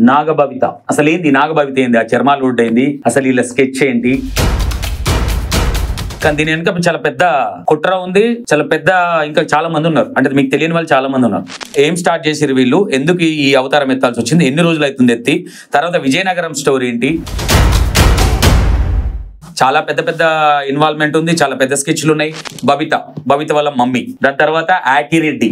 నాగభవిత అసలు ఏంది? నాగభవిత ఏంది? ఆ చర్మాలు వుడ్ ఏంది? అసలు వీళ్ళ స్కెచ్ ఏంటి? కానీ దీని వెనుక చాలా పెద్ద కుట్ర ఉంది, చాలా పెద్ద ఇంకా చాలా మంది ఉన్నారు. అంటే మీకు తెలియని వాళ్ళు చాలా మంది ఉన్నారు. ఏం స్టార్ట్ చేసిరు వీళ్ళు? ఎందుకు ఈ అవతారం ఎత్తాల్సి వచ్చింది? ఎన్ని రోజులు అవుతుంది ఎత్తి? తర్వాత విజయనగరం స్టోరీ ఏంటి? చాలా పెద్ద పెద్ద ఇన్వాల్వ్మెంట్ ఉంది, చాలా పెద్ద స్కెచ్లు ఉన్నాయి. బబిత వాళ్ళ మమ్మీ, దాని తర్వాత ఆకిరెడ్డి,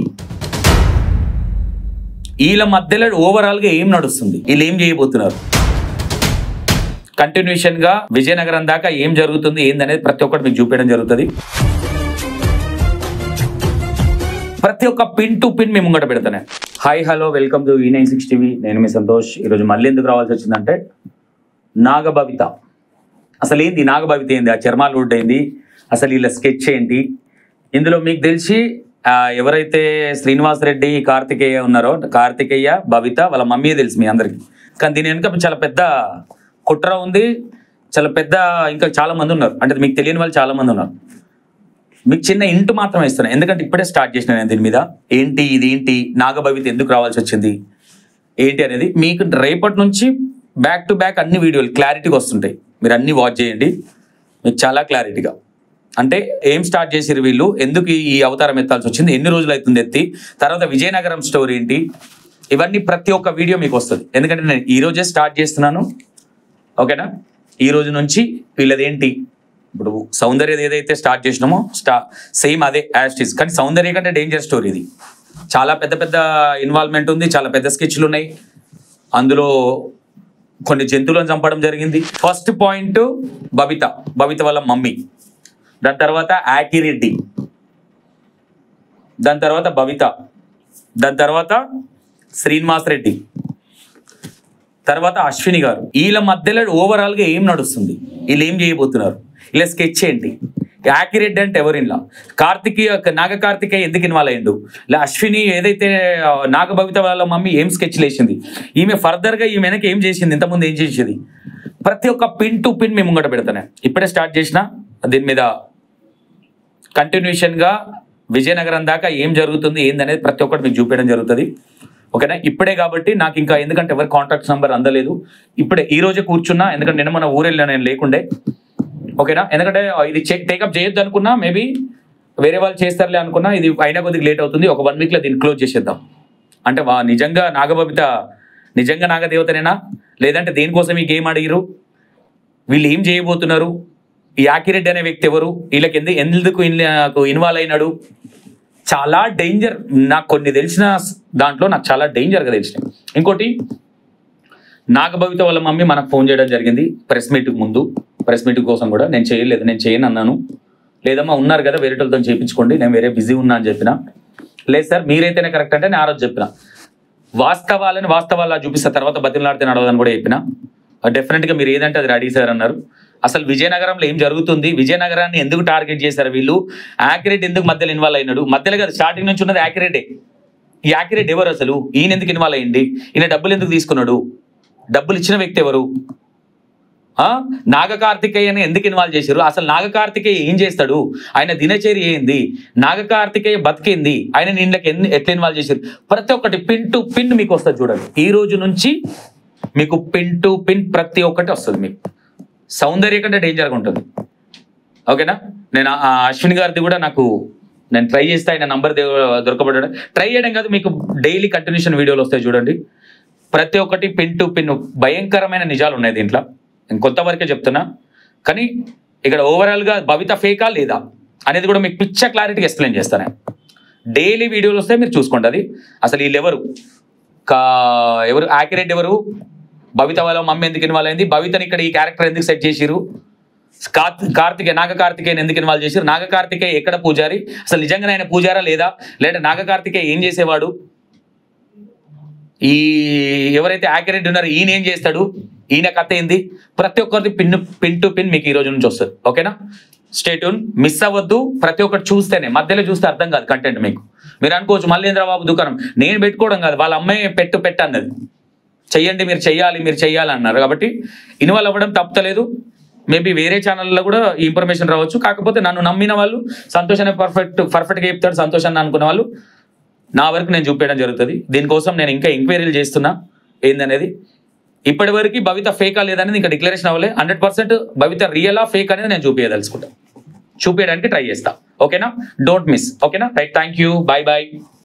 వీళ్ళ మధ్యలో ఓవరాల్ గా ఏం నడుస్తుంది, వీళ్ళు ఏం చేయబోతున్నారు, కంటిన్యూషన్ గా విజయనగరం దాకా ఏం జరుగుతుంది ఏందనేది ప్రతి ఒక్కటి మీకు చూపించడం జరుగుతుంది. ప్రతి ఒక్క పిన్ టు పిన్ మేము ముంగట పెడతానే. Hi hello welcome to E96 TV. నేను మీ సంతోష్. ఈరోజు మళ్ళీ ఎందుకు రావాల్సి వచ్చిందంటే నాగభవిత అసలు ఏంది? నాగభవిత ఏంది? ఆ చర్మాలు వుడ్ ఏంది? అసలు వీళ్ళ స్కెచ్ ఏంటి? ఇందులో మీకు తెలిసి ఎవరైతే శ్రీనివాస్ రెడ్డి కార్తికేయ ఉన్నారో, కార్తికేయ భవిత వాళ్ళ మమ్మీ తెలుసు మీ అందరికి. కానీ దీని వెనుక చాలా పెద్ద కుట్ర ఉంది, చాలా పెద్ద ఇంకా చాలా మంది ఉన్నారు. అంటే మీకు తెలియని వాళ్ళు చాలా మంది ఉన్నారు. మీకు చిన్న ఇంటు మాత్రం ఇస్తున్నాను, ఎందుకంటే ఇప్పుడే స్టార్ట్ చేసిన నేను దీని మీద. ఏంటి ఇది? ఏంటి నాగభవిత ఎందుకు రావాల్సి వచ్చింది ఏంటి అనేది మీకు రేపటి నుంచి బ్యాక్ టు బ్యాక్ అన్ని వీడియోలు క్లారిటీగా వస్తుంటాయి. మీరు అన్ని వాచ్ చేయండి, మీకు చాలా క్లారిటీగా. అంటే ఏం స్టార్ట్ చేసిరు వీళ్ళు? ఎందుకు ఈ అవతారం ఎత్తాల్సి వచ్చింది? ఎన్ని రోజులు అవుతుంది ఎత్తి? తర్వాత విజయనగరం స్టోరీ ఏంటి? ఇవన్నీ ప్రతి ఒక్క వీడియో మీకు వస్తుంది. ఎందుకంటే నేను ఈ రోజే స్టార్ట్ చేస్తున్నాను, ఓకేనా? ఈ రోజు నుంచి వీళ్ళది ఏంటి, ఇప్పుడు సౌందర్య ఏదైతే స్టార్ట్ చేసినామో సేమ్ అదే యాస్టిస్, కానీ సౌందర్య కంటే డేంజర్ స్టోరీ ఇది. చాలా పెద్ద పెద్ద ఇన్వాల్వ్మెంట్ ఉంది, చాలా పెద్ద స్కెచ్లు ఉన్నాయి. అందులో కొన్ని జంతువులను చంపడం జరిగింది. ఫస్ట్ పాయింట్ బబిత వాళ్ళ మమ్మీ, దాని తర్వాత ఆకిరెడ్డి, దాని తర్వాత బబిత, దాని తర్వాత శ్రీనివాస్ రెడ్డి, తర్వాత అశ్విని గారు. వీళ్ళ మధ్యలో ఓవరాల్ గా ఏం నడుస్తుంది, వీళ్ళు ఏం చేయబోతున్నారు, వీళ్ళ స్కెచ్ ఏంటి? ఆకిరెడ్డి అంటే ఎవరు? ఇలా నాగ కార్తికేయ ఎందుకు ఇన్వాల్వ్ అయ్యిండు? ఇలా అశ్విని ఏదైతే నాగభవిత వాళ్ళ మమ్మీ ఏం స్కెచ్ లేచింది, ఈమె ఫర్దర్ గా ఈమె వెనక ఏం చేసింది, ఇంతకుముందు ఏం చేసేది, ప్రతి ఒక్క పిన్ టు పిన్ మేము ముంగట పెడతానే. ఇప్పుడే స్టార్ట్ చేసిన దీని మీద కంటిన్యూషన్ గా విజయనగరం దాకా ఏం జరుగుతుంది ఏందనేది ప్రతి ఒక్కటి మీకు చూపించడం జరుగుతుంది, ఓకేనా? ఇప్పుడే కాబట్టి నాకు ఇంకా, ఎందుకంటే ఎవరి కాంటాక్ట్ నెంబర్ అందలేదు. ఇప్పుడే ఈ రోజే కూర్చున్నా, ఎందుకంటే నిన్న మన ఊరెళ్ళినా నేను లేకుండే, ఓకేనా? ఎందుకంటే ఇది టేకప్ చేయొద్దు అనుకున్నా, మేబీ వేరే వాళ్ళు చేస్తారులే అనుకున్నా. ఇది అయినా కొద్దిగా లేట్ అవుతుంది, ఒక 1 వీక్లో దీన్ని క్లోజ్ చేసేద్దాం. అంటే నిజంగా నాగభవిత నిజంగా నాగదేవతనేనా, లేదంటే దేనికోసం ఈ గేమ్ అడిగిరు, వీళ్ళు ఏం చేయబోతున్నారు, ఈ ఆకిరెడ్డి అనే వ్యక్తి ఎవరు, వీళ్ళకి ఎందుకు ఇన్వాల్వ్ అయినాడు? చాలా డేంజర్. నాకు కొన్ని తెలిసిన దాంట్లో నాకు చాలా డేంజర్గా తెలిసినాయి. ఇంకోటి, నాగభవిత వాళ్ళ మమ్మీ మనకు ఫోన్ చేయడం జరిగింది ప్రెస్ మీట్కి ముందు. ప్రెస్ మీట్ కోసం కూడా నేను చేయలేదు, నేను చేయను అన్నాను. లేదమ్మా ఉన్నారు కదా వేరే వాళ్ళతో చేయించుకోండి, నేను వేరే బిజీ ఉన్నా అని చెప్పిన. లేదు సార్ మీరైతేనే కరెక్ట్ అంటే నేను ఆ రోజు చెప్పిన. వాస్తవాలు చూపిస్తా, తర్వాత బతిమలాడితే నడవదని కూడా చెప్పిన. డెఫినెట్గా మీరు ఏదంటే అది రెడీ సార్ అన్నారు. అసలు విజయనగరంలో ఏం జరుగుతుంది, విజయనగరాన్ని ఎందుకు టార్గెట్ చేశారు వీళ్ళు, ఆకిరెడ్డి ఎందుకు మధ్యలో ఇన్వాల్వ్ అయినాడు? మధ్యలో కదా స్టార్టింగ్ నుంచి ఉన్నది ఆకిరెడ్డి. ఈ ఆకిరెడ్డి ఎవరు అసలు? ఈయన ఎందుకు ఇన్వాల్వ్ అయ్యింది? ఈయన డబ్బులు ఎందుకు తీసుకున్నాడు? డబ్బులు ఇచ్చిన వ్యక్తి ఎవరు? నాగ కార్తికేయని ఎందుకు ఇన్వాల్వ్ చేశారు? అసలు నాగ కార్తికేయ ఏం చేస్తాడు? ఆయన దినచర్య ఏంది? నాగ కార్తికేయ బతికింది, ఆయన నిన్నకి ఎట్లా ఇన్వాల్వ్ చేశారు? ప్రతి ఒక్కటి పిన్ టు పిన్ మీకు వస్తుంది చూడండి. ఈ రోజు నుంచి మీకు పిన్ టు పిన్ ప్రతి ఒక్కటి వస్తుంది. మీకు సౌందర్య కంటే డేంజర్గా ఉంటుంది, ఓకేనా? నేను అశ్విని గారిది కూడా నేను ట్రై చేస్తే ఆయన నంబర్ దొరకబడ్డా. ట్రై చేయడం కాదు, మీకు డైలీ కంటిన్యూషన్ వీడియోలు వస్తాయి చూడండి. ప్రతి ఒక్కటి పిన్ టు పిన్ భయంకరమైన నిజాలు ఉన్నాయి దీంట్లో. నేను కొంతవరకే చెప్తున్నా, కానీ ఇక్కడ ఓవరాల్గా భవిత ఫేకా లేదా అనేది కూడా మీకు పిచ్చ క్లారిటీగా ఎక్స్ప్లెయిన్ చేస్తాను. డైలీ వీడియోలు వస్తే మీరు చూసుకోండి. అది అసలు వీళ్ళు ఎవరు, ఆకిరెడ్డి ఎవరు, భవిత వాళ్ళ మమ్మీ ఎందుకు ఇన్వాల్వ్ అయింది, భవితని ఇక్కడ ఈ క్యారెక్టర్ ఎందుకు సెట్ చేసిరు, నాగ కార్తికేయని ఎందుకు ఇన్వాల్వ్ చేసిరు, నాగ కార్తికేయ ఎక్కడ పూజారి, అసలు నిజంగా ఆయన పూజారా లేదా, లేదా నాగ కార్తికేయ ఏం చేసేవాడు, ఈ ఎవరైతే ఆకిరెడ్డి ఉన్నారో ఈయన ఏం చేస్తాడు, ఈయన కథ ఏంది, ప్రతి ఒక్కరిది పిన్ టు పిన్ మీకు ఈ రోజు నుంచి వస్తుంది, ఓకేనా? స్టే ట్యూన్, మిస్ అవ్వద్దు. ప్రతి ఒక్కటి చూస్తేనే, మధ్యలో చూస్తే అర్థం కాదు కంటెంట్ మీకు. మీరు అనుకోవచ్చు మల్లేంద్రబాబు దుకాణం నేను పెట్టుకోవడం కాదు, వాళ్ళ అమ్మాయి పెట్టు అన్నది, చెయ్యండి మీరు చెయ్యాలి అన్నారు. కాబట్టి ఇన్వాల్వ్ అవ్వడం తప్పలేదు. మేబీ వేరే ఛానల్లో కూడా ఈ ఇన్ఫర్మేషన్ రావచ్చు. కాకపోతే నన్ను నమ్మిన వాళ్ళు సంతోషాన్ని పర్ఫెక్ట్గా చెప్తాడు సంతోషాన్ని అనుకున్న వాళ్ళు నా వరకు నేను చూపించడం జరుగుతుంది. దీనికోసం నేను ఇంకా ఎంక్వైరీలు చేస్తున్నా ఏందనేది. ఇప్పటి వరకు భవిత ఫేకా లేదనేది ఇంకా డిక్లరేషన్ అవ్వలే. 100% భవిత రియలా ఫేక్ అనేది నేను చూపించదలుచుకుంటా, చూపించడానికి ట్రై చేస్తా. ఓకేనా, డోంట్ మిస్. ఓకేనా, right, thank you, bye bye.